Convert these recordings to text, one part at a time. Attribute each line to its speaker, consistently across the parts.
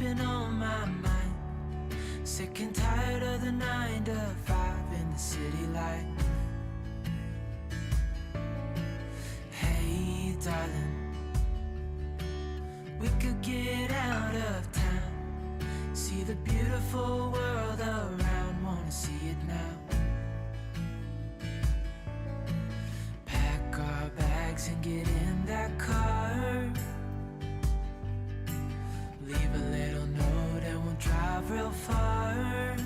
Speaker 1: been on my mind. Sick and tired of the 9 to 5 in the city light. Hey darling, we could get out of town, see the beautiful world around, wanna see it now. Pack our bags and get in that car, leave a little note and we'll drive real far.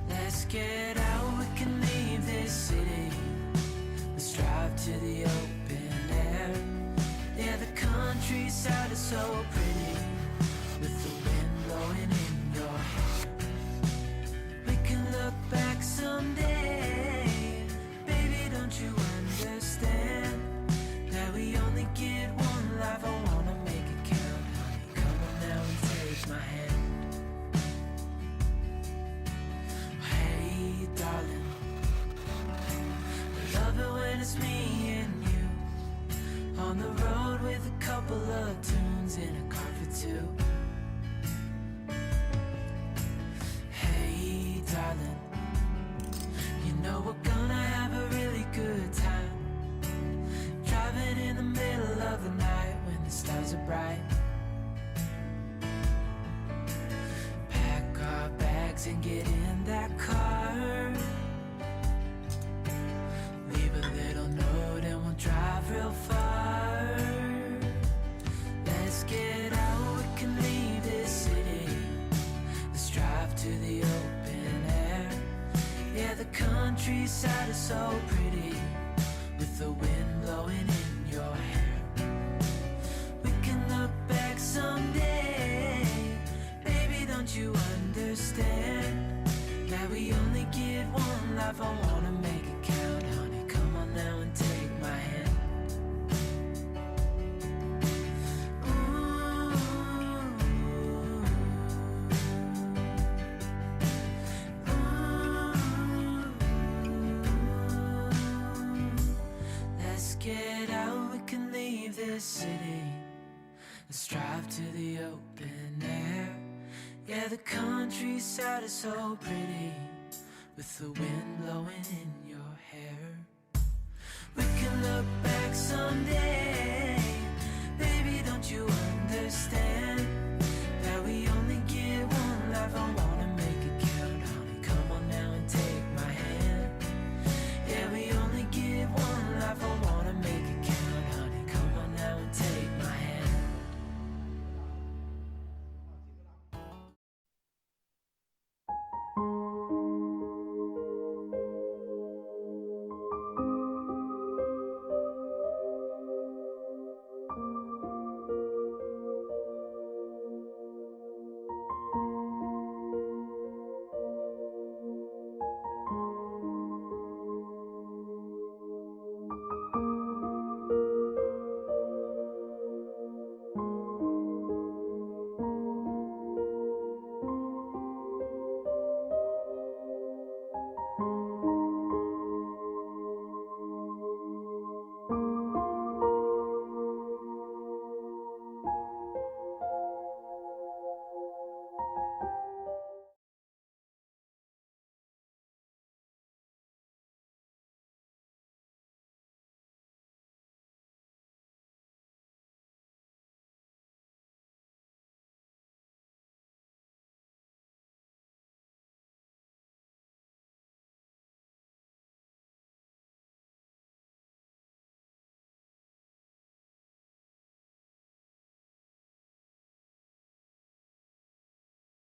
Speaker 1: Let's get out, we can leave this city. Let's drive to the open air. Yeah, the countryside is so pretty, with the wind blowing in your hair. We can look back someday. Baby, don't you understand that we only get one life? I wanna make it count, honey. Come on now and take my hand. Hey darling, I love it when it's me and you, on the road with a couple of tunes in a car for two. Hey darling, you know we're gonna have a really good time, driving in the middle of the night when the stars are bright. Pack our bags and get in that car, leave a little note and we'll drive real far. Let's get out, we can leave this city. Let's drive to the open air. Yeah, the countryside is so pretty, with the wind blowing in your hair. We can look back someday. Baby, don't you understand that we only get one life? I wanna make it count, honey. Come on now and take my hand. Let's get out, we can leave this city. Let's drive to the open air. Yeah, the countryside is so pretty, with the wind blowing in your hair. We can look back